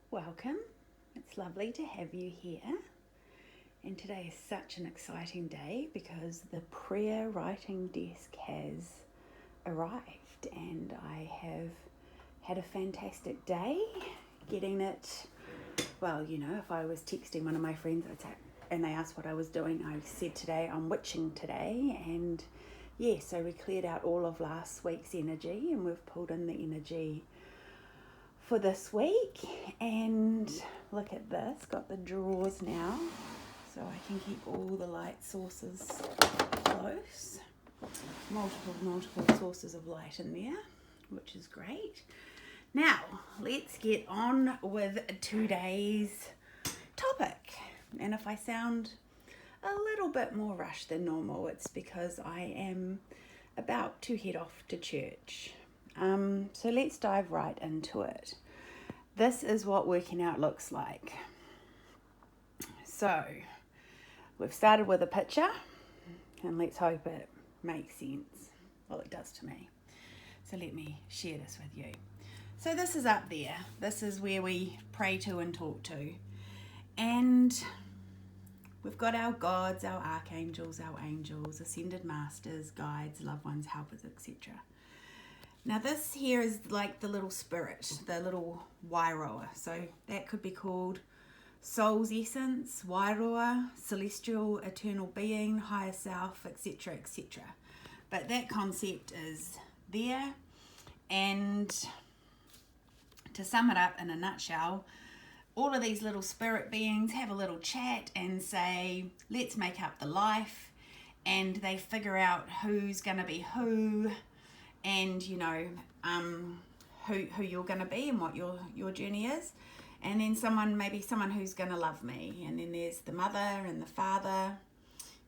Welcome. It's lovely to have you here. And today is such an exciting day because the prayer writing desk has arrived, and I have had a fantastic day getting it. Well, if I was texting one of my friends and they asked what I was doing, I said today I'm witching today. And yeah, so we cleared out all of last week's energy and we've pulled in the energy for this week. And look at this, got the drawers now so I can keep all the light sources close. Multiple sources of light in there, which is great. Now let's get on with today's topic. And if I sound a little bit more rushed than normal, it's because I am about to head off to church. So let's dive right into it. This is what working out looks like. So we've started with a picture, and let's hope it makes sense. Well, it does to me. So let me share this with you. So this is up there. This is where we pray to and talk to. And we've got our gods, our archangels, our angels, ascended masters, guides, loved ones, helpers, etc. Now this here is like the little spirit, the little Wairoa. So that could be called soul's essence, Wairoa, celestial, eternal being, higher self, etc., etc. But that concept is there. And to sum it up in a nutshell, all of these little spirit beings have a little chat and say, let's make up the life. And they figure out who's going to be who, and who you're going to be and what your journey is. And then someone who's going to love me. And then there's the mother and the father.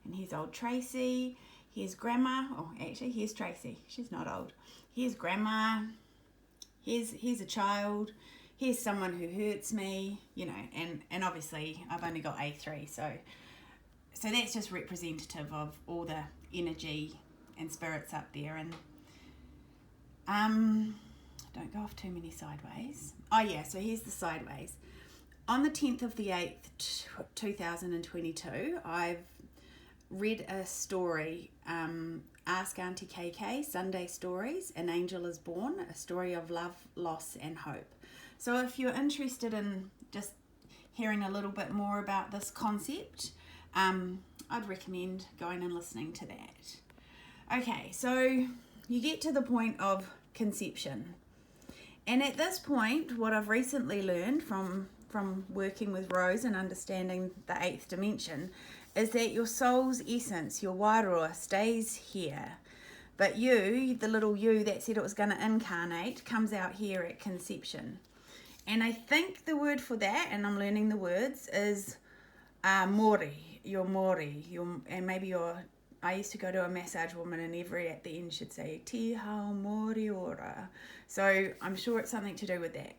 And here's old Tracy. Here's grandma. Oh, actually, here's Tracy. She's not old. Here's grandma. Here's a child. Here's someone who hurts me. And obviously I've only got A3. So that's just representative of all the energy and spirits up there. And don't go off too many sideways. Oh yeah, so here's the sideways. On the 10th of the 8th, 2022, I've read a story, Ask Auntie KK, Sunday Stories, An Angel is Born, a story of love, loss and hope. So if you're interested in just hearing a little bit more about this concept, I'd recommend going and listening to that. Okay, so you get to the point of conception. And at this point, what I've recently learned from working with Rose and understanding the 8th dimension is that your soul's essence, your Wairoa, stays here. But you, the little you that said it was going to incarnate, comes out here at conception. And I think the word for that, and I'm learning the words, is mori. Your mori. I used to go to a massage woman, and at the end she'd say, Te hao mori ora. So I'm sure it's something to do with that.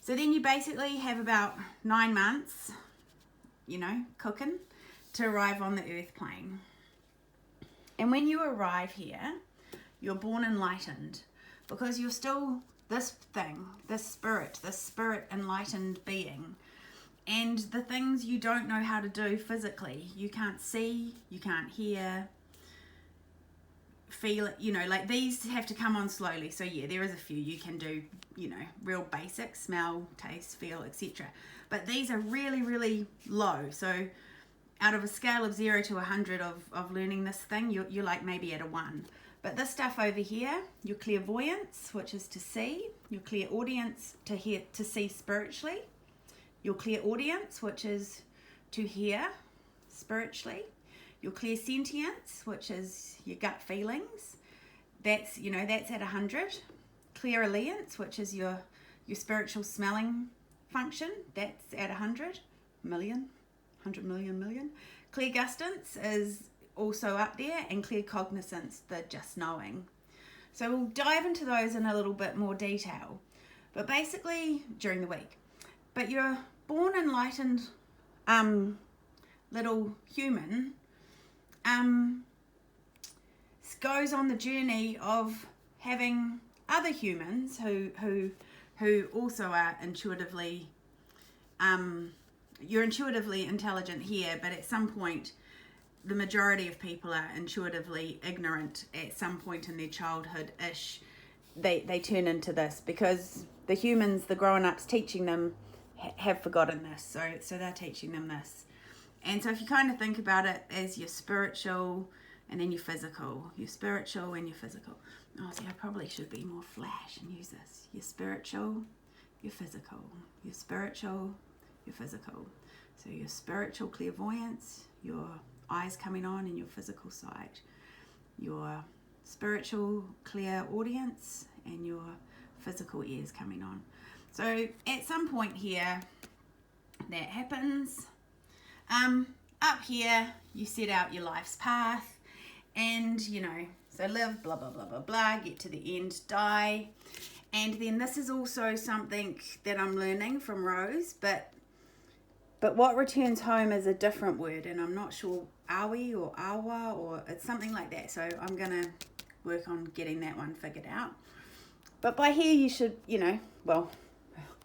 So then you basically have about 9 months, cooking, to arrive on the earth plane. And when you arrive here, you're born enlightened, because you're still this thing, this spirit enlightened being. And the things you don't know how to do physically, you can't see, you can't hear, feel it, like these have to come on slowly. So yeah, there is a few you can do, real basic, smell, taste, feel, etc. But these are really, really low. So out of a scale of 0 to 100 of learning this thing, you're like maybe at a 1. But this stuff over here, your clairvoyance, which is to see, your clairaudience, to see spiritually, your clairaudience, which is to hear spiritually, your clairsentience, which is your gut feelings, that's at 100. Clairalience, which is your spiritual smelling function, that's at 100 million. Clairgustance is also up there, and claircognizance, the just knowing. So we'll dive into those in a little bit more detail, but basically during the week. But you're born enlightened little human goes on the journey of having other humans who also are intuitively you're intuitively intelligent here, but at some point, the majority of people are intuitively ignorant at some point in their childhood-ish. They turn into this because the humans, the grown-ups teaching them have forgotten this. So they're teaching them this. And so if you kind of think about it as your spiritual and then your physical, your spiritual and your physical. Oh, see, I probably should be more flash and use this. Your spiritual, your physical, your spiritual, your physical. So your spiritual clairvoyance, your eyes coming on in your physical sight, your spiritual clairaudience, and your physical ears coming on. So at some point here, that happens. Up here, you set out your life's path, and so live, blah, blah, blah, blah, blah, get to the end, die. And then this is also something that I'm learning from Rose, but what returns home is a different word, and I'm not sure awi or awa, or it's something like that. So I'm going to work on getting that one figured out. But by here you should, well,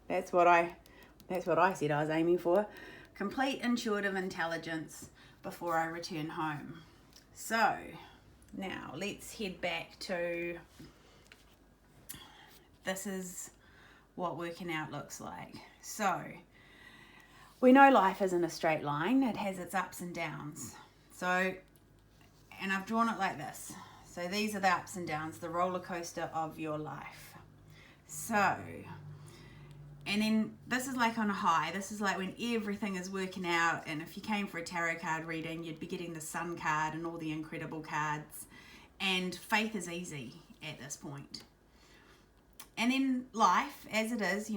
that's what I said I was aiming for. Complete intuitive intelligence before I return home. So now let's head back to, this is what working out looks like. So we know life isn't a straight line. It has its ups and downs. So, and I've drawn it like this. So these are the ups and downs, the roller coaster of your life. So, and then this is like on a high. This is like when everything is working out, and if you came for a tarot card reading, you'd be getting the Sun card and all the incredible cards. And faith is easy at this point. And in life, as it is,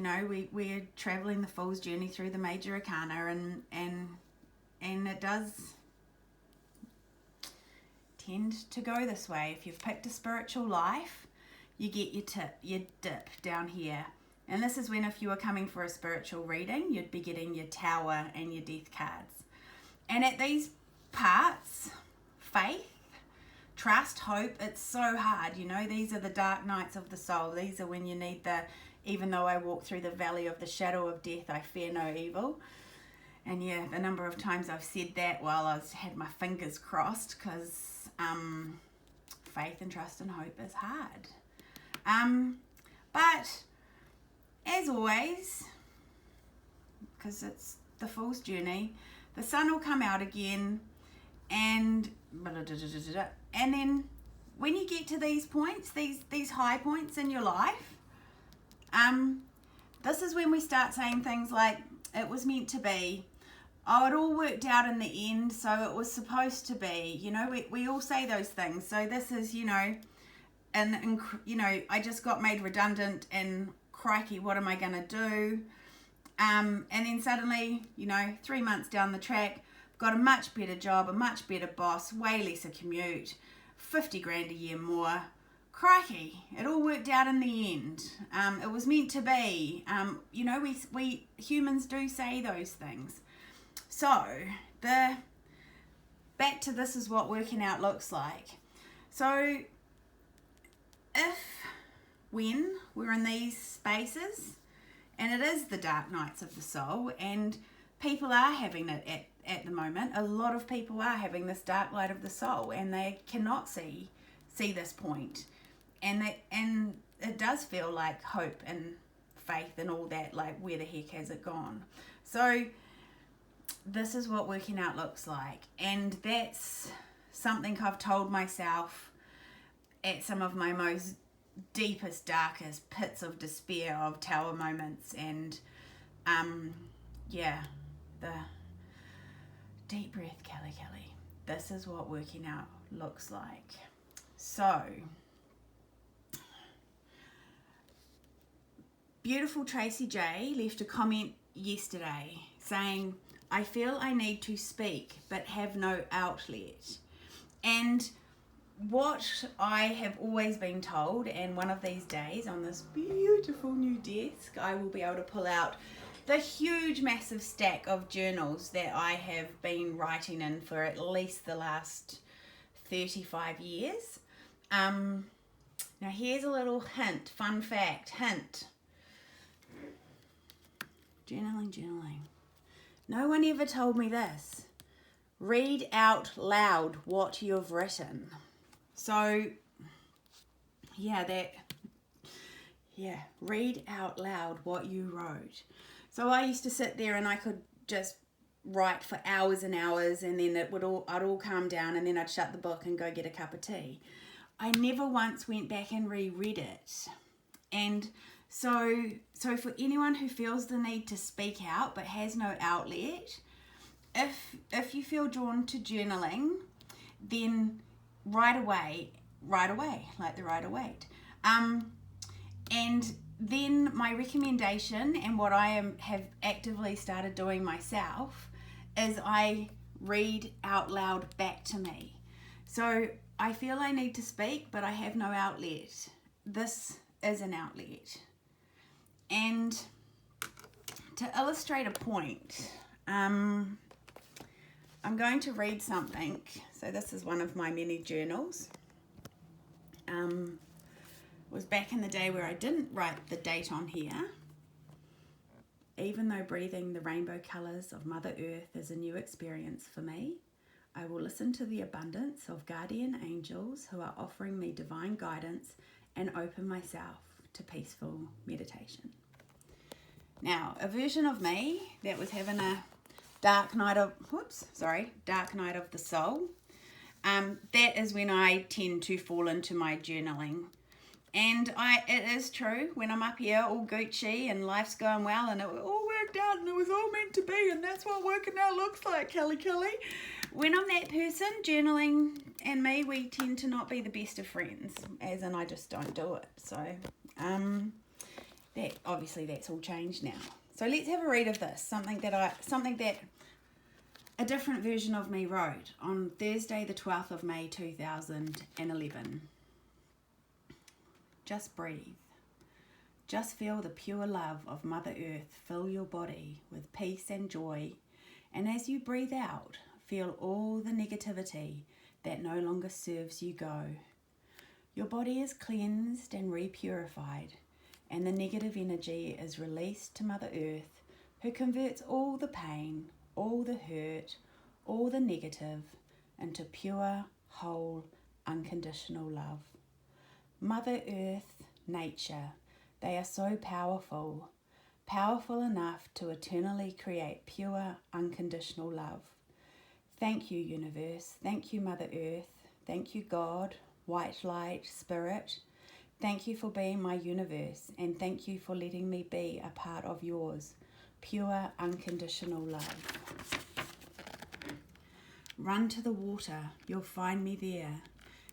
we're traveling the Fool's journey through the major arcana, and it does tend to go this way. If you've picked a spiritual life, you get your dip down here. And this is when, if you were coming for a spiritual reading, you'd be getting your Tower and your Death cards. And at these parts, faith, trust, hope, it's so hard. These are the dark nights of the soul. These are when you need even though I walk through the valley of the shadow of death, I fear no evil. And yeah, the number of times I've said that while I had my fingers crossed, because faith and trust and hope is hard. But as always, because it's the Fool's journey, the sun will come out again, and then when you get to these points, these high points in your life, this is when we start saying things like, it was meant to be. Oh, it all worked out in the end, so it was supposed to be. We all say those things. So this is, I just got made redundant, and crikey, what am I going to do? And then suddenly, 3 months down the track, got a much better job, a much better boss, way less a commute, 50 grand a year more. Crikey, it all worked out in the end. It was meant to be. We humans do say those things. So, back to this is what working out looks like. So, when we're in these spaces, and it is the dark nights of the soul, and people are having it at the moment. A lot of people are having this dark light of the soul, and they cannot see this point. And it does feel like hope and faith and all that, like, where the heck has it gone? So this is what working out looks like, and that's something I've told myself at some of my most deepest, darkest pits of despair, of tower moments, and the deep breath, Kelly. This is what working out looks like. So, beautiful Tracy J left a comment yesterday saying, I feel I need to speak but have no outlet. And what I have always been told, and one of these days on this beautiful new desk, I will be able to pull out the huge massive stack of journals that I have been writing in for at least the last 35 years. Now here's a little hint, fun fact, hint. Journaling. No one ever told me this. Read out loud what you've written. So, read out loud what you wrote. So I used to sit there and I could just write for hours and hours, and then I'd all calm down, and then I'd shut the book and go get a cup of tea. I never once went back and reread it. And so for anyone who feels the need to speak out but has no outlet, if you feel drawn to journaling, then right away, like the Rider-Waite. And then my recommendation, and what I have actively started doing myself, is I read out loud back to me. So I feel I need to speak, but I have no outlet. This is an outlet. And to illustrate a point, I'm going to read something. So this is one of my many journals. It was back in the day where I didn't write the date on here. Even though breathing the rainbow colours of Mother Earth is a new experience for me, I will listen to the abundance of guardian angels who are offering me divine guidance and open myself to peaceful meditation. Now, a version of me that was having a dark night of the soul, that is when I tend to fall into my journaling. And it is true, when I'm up here all Gucci and life's going well and it all worked out and it was all meant to be, and that's what working out looks like, Kelly. When I'm that person, journaling and me, we tend to not be the best of friends, as in I just don't do it. So that's all changed now. So let's have a read of this, something that a different version of me wrote on Thursday the 12th of May 2011. Just breathe. Just feel the pure love of Mother Earth fill your body with peace and joy. And as you breathe out, feel all the negativity that no longer serves you go. Your body is cleansed and repurified, and the negative energy is released to Mother Earth, who converts all the pain, all the hurt, all the negative into pure, whole, unconditional love. Mother Earth, nature, they are so powerful enough to eternally create pure, unconditional love. Thank you, universe. Thank you, Mother Earth. Thank you, God, white light, spirit. Thank you for being my universe, and thank you for letting me be a part of yours. Pure, unconditional love. Run to the water. You'll find me there.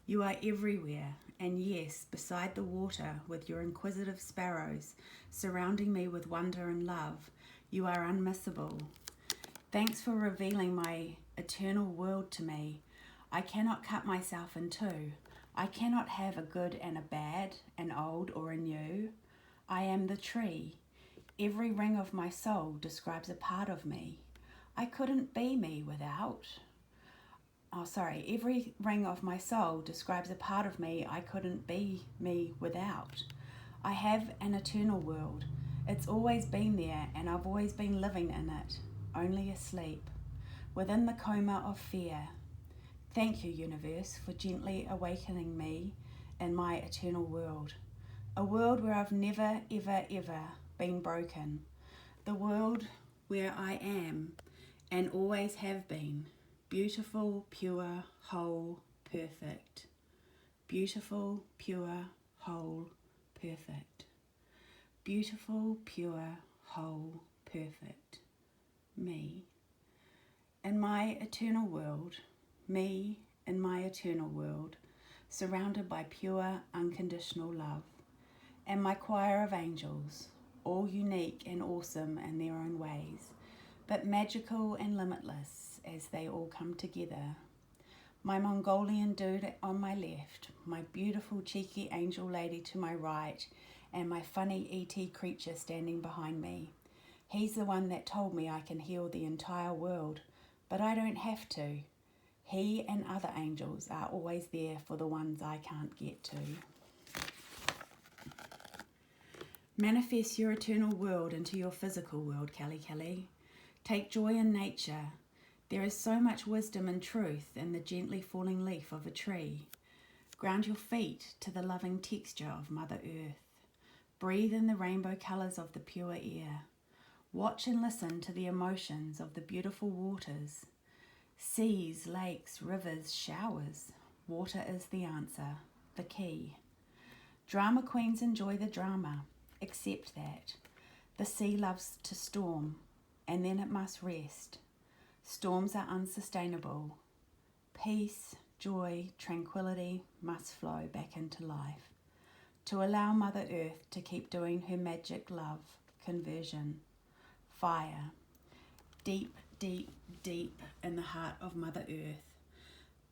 You are everywhere. And yes, beside the water, with your inquisitive sparrows, surrounding me with wonder and love, you are unmissable. Thanks for revealing my eternal world to me. I cannot cut myself in two. I cannot have a good and a bad, an old or a new. I am the tree. Every ring of my soul describes a part of me. I couldn't be me without. Every ring of my soul describes a part of me I couldn't be me without. I have an eternal world. It's always been there, and I've always been living in it, only asleep, within the coma of fear. Thank you, universe, for gently awakening me in my eternal world. A world where I've never, ever, ever been broken. The world where I am and always have been. Beautiful, pure, whole, perfect. Beautiful, pure, whole, perfect. Beautiful, pure, whole, perfect. Me. In my eternal world, me in my eternal world, surrounded by pure, unconditional love. And my choir of angels, all unique and awesome in their own ways, but magical and limitless as they all come together. My Mongolian dude on my left, my beautiful cheeky angel lady to my right, and my funny ET creature standing behind me. He's the one that told me I can heal the entire world, but I don't have to. He and other angels are always there for the ones I can't get to. Manifest your eternal world into your physical world, Kelly Kelly. Take joy in nature. There is so much wisdom and truth in the gently falling leaf of a tree. Ground your feet to the loving texture of Mother Earth. Breathe in the rainbow colours of the pure air. Watch and listen to the emotions of the beautiful waters. Seas, lakes, rivers, showers. Water is the answer, the key. Drama queens enjoy the drama. Accept that. The sea loves to storm, and then it must rest. Storms are unsustainable. Peace, joy, tranquility must flow back into life to allow Mother Earth to keep doing her magic love, conversion, fire, deep, deep, deep in the heart of Mother Earth,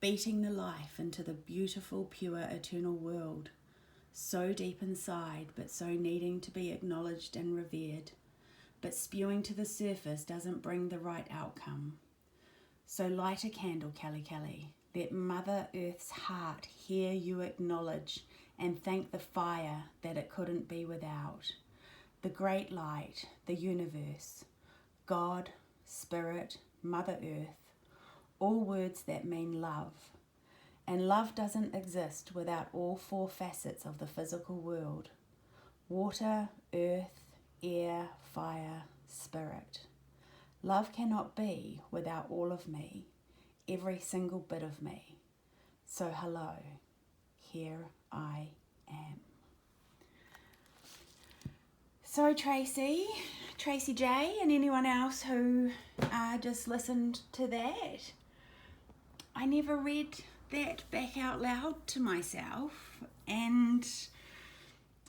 beating the life into the beautiful, pure, eternal world, so deep inside, but so needing to be acknowledged and revered. But spewing to the surface doesn't bring the right outcome. So light a candle, Kelly Kelly. Let Mother Earth's heart hear you acknowledge and thank the fire that it couldn't be without. The great light, the universe, God, Spirit, Mother Earth, all words that mean love. And love doesn't exist without all four facets of the physical world: water, earth, air, fire, spirit. Love cannot be without all of me, every single bit of me. So hello, here I am. So Tracy J, and anyone else who just listened to that, I never read that back out loud to myself, and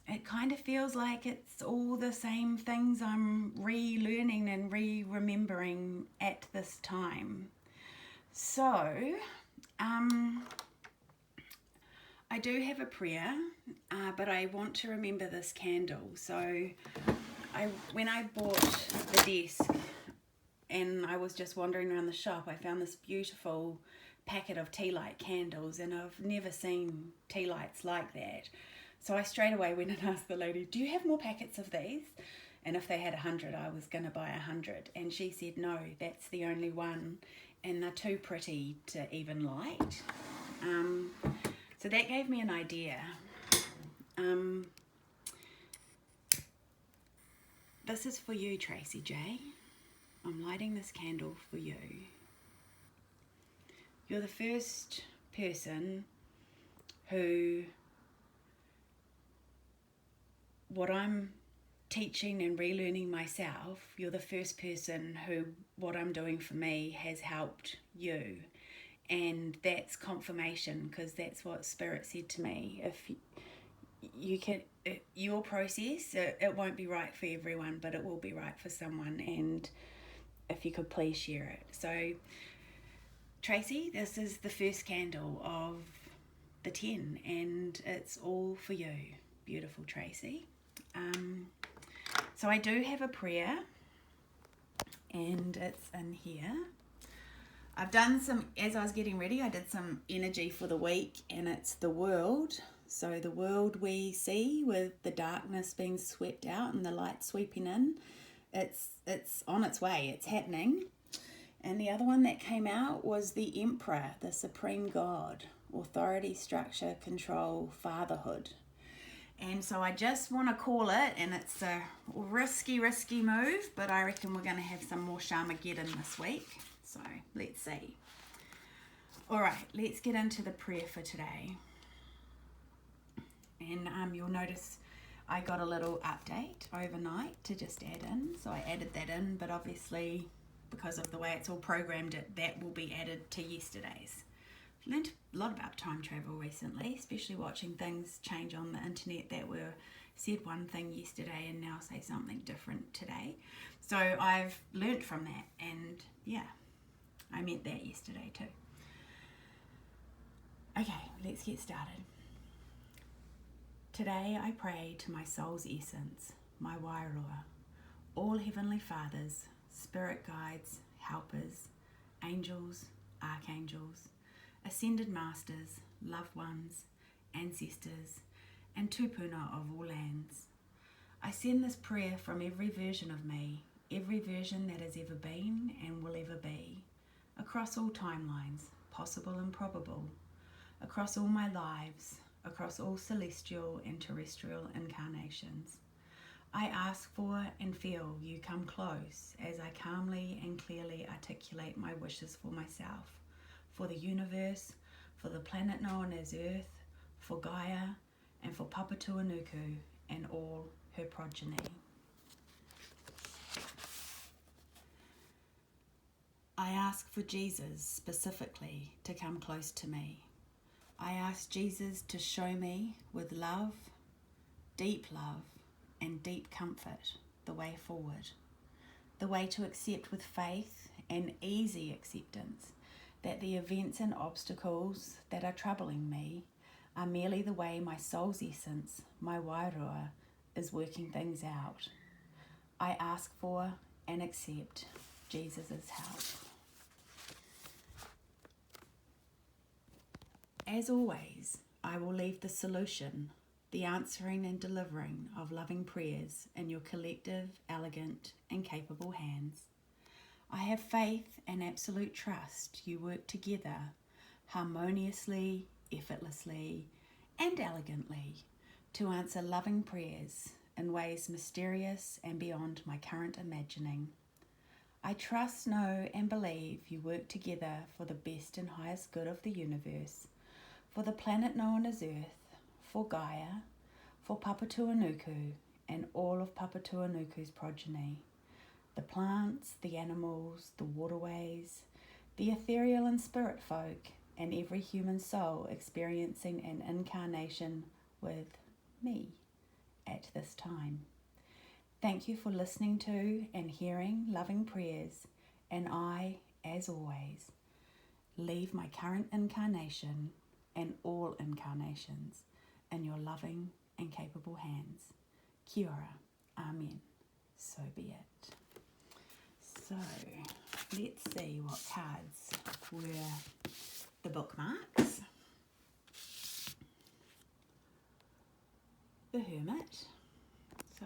it kind of feels like it's all the same things I'm relearning and remembering at this time. So I do have a prayer, but I want to remember this candle. So when I bought the desk and I was just wandering around the shop, I found this beautiful packet of tea light candles, and I've never seen tea lights like that. So I straight away went and asked the lady, do you have more packets of these? And if they had 100, I was going to buy 100. And she said, no, that's the only one, and they're too pretty to even light. So that gave me an idea. This is for you, Tracy J. I'm lighting this candle for you. You're the first person who, what I'm teaching and relearning myself, you're the first person who what I'm doing for me has helped you. And that's confirmation, because that's what Spirit said to me. If you can, your process, it won't be right for everyone, but it will be right for someone. And if you could please share it. So Tracy, this is the first candle of the 10, and it's all for you, beautiful Tracy. So I do have a prayer, and it's in here. I've done some, as I was getting ready, I did some energy for the week, and it's the world. So the world we see, with the darkness being swept out and the light sweeping in, it's on its way, it's happening. And the other one that came out was the Emperor, the Supreme God, authority, structure, control, fatherhood. And so I just want to call it, and it's a risky move, but I reckon we're going to have some more Sharmageddon this week. So let's see. All right, let's get into the prayer for today. And you'll notice I got a little update overnight to just add in. So I added that in, but obviously because of the way it's all programmed, that will be added to yesterday's. I've learned a lot about time travel recently, especially watching things change on the internet that were said one thing yesterday and now say something different today. So I've learnt from that, and yeah, I meant that yesterday too. Okay, let's get started. Today I pray to my soul's essence, my Wairoa, all heavenly fathers, spirit guides, helpers, angels, archangels, ascended masters, loved ones, ancestors, and tupuna of all lands. I send this prayer from every version of me, every version that has ever been and will ever be, across all timelines, possible and probable, across all my lives, across all celestial and terrestrial incarnations. I ask for and feel you come close as I calmly and clearly articulate my wishes for myself, for the universe, for the planet known as Earth, for Gaia, and for Papatuanuku and all her progeny. I ask for Jesus specifically to come close to me. I ask Jesus to show me with love, and deep comfort the way forward, the way to accept with faith and easy acceptance that the events and obstacles that are troubling me are merely the way my soul's essence, my wairua, is working things out. I ask for and accept Jesus' help. As always, I will leave the solution, the answering and delivering of loving prayers in your collective, elegant, and capable hands. I have faith and absolute trust you work together harmoniously, effortlessly, and elegantly to answer loving prayers in ways mysterious and beyond my current imagining. I trust, know, and believe you work together for the best and highest good of the universe, for the planet known as Earth, for Gaia, for Papatuanuku and all of Papatuanuku's progeny, the plants, the animals, the waterways, the ethereal and spirit folk, and every human soul experiencing an incarnation with me at this time. Thank you for listening to and hearing loving prayers, and I, as always, leave my current incarnation and all incarnations in your loving and capable hands. Kia ora. Amen. So be it. So, let's see what cards were the bookmarks. The Hermit. So,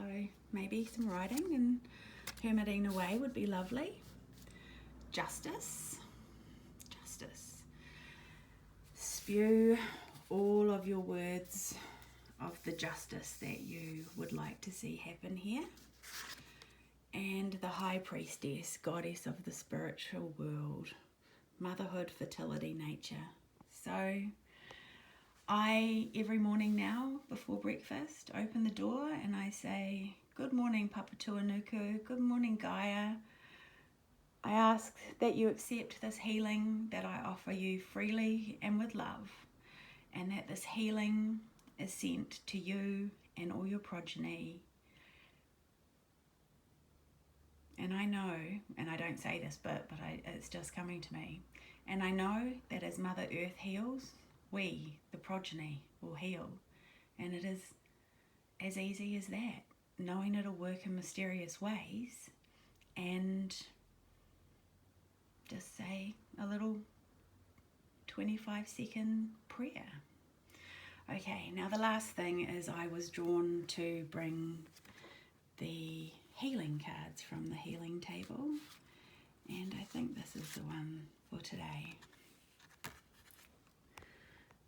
maybe some writing and hermiting away would be lovely. Justice. Spew all of your words of the justice that you would like to see happen here. And the High Priestess, goddess of the spiritual world, motherhood, fertility, nature. So I, every morning now, before breakfast, open the door and I say, good morning, Papatuanuku, good morning, Gaia. I ask that you accept this healing that I offer you freely and with love, and that this healing is sent to you and all your progeny. And I know, and I don't say this, but it's just coming to me, and I know that as Mother Earth heals, we, the progeny, will heal. And it is as easy as that, knowing it'll work in mysterious ways, and just say a little 25-second prayer. Okay, now the last thing is I was drawn to bring the healing cards from the healing table, and I think this is the one for today.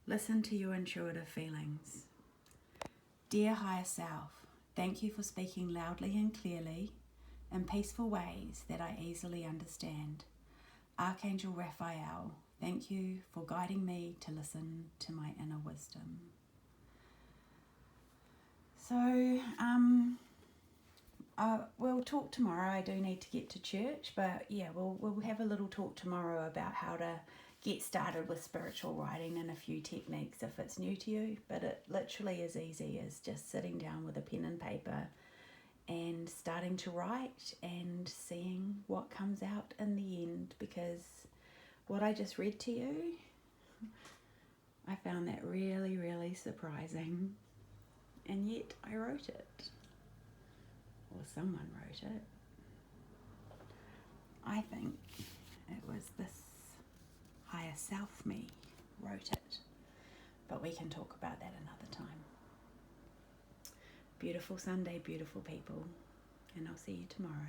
Listen to your intuitive feelings. Dear Higher Self, thank you for speaking loudly and clearly in peaceful ways that I easily understand. Archangel Raphael, thank you for guiding me to listen to my inner wisdom. So, we'll talk tomorrow. I do need to get to church, but yeah, we'll have a little talk tomorrow about how to get started with spiritual writing and a few techniques if it's new to you. But it literally is easy as just sitting down with a pen and paper and starting to write and seeing what comes out in the end, because what I just read to you, I found that really, really surprising, and yet I wrote it, or someone wrote it. I think it was this higher self me wrote it, but we can talk about that another time. Beautiful Sunday, beautiful people. And I'll see you tomorrow.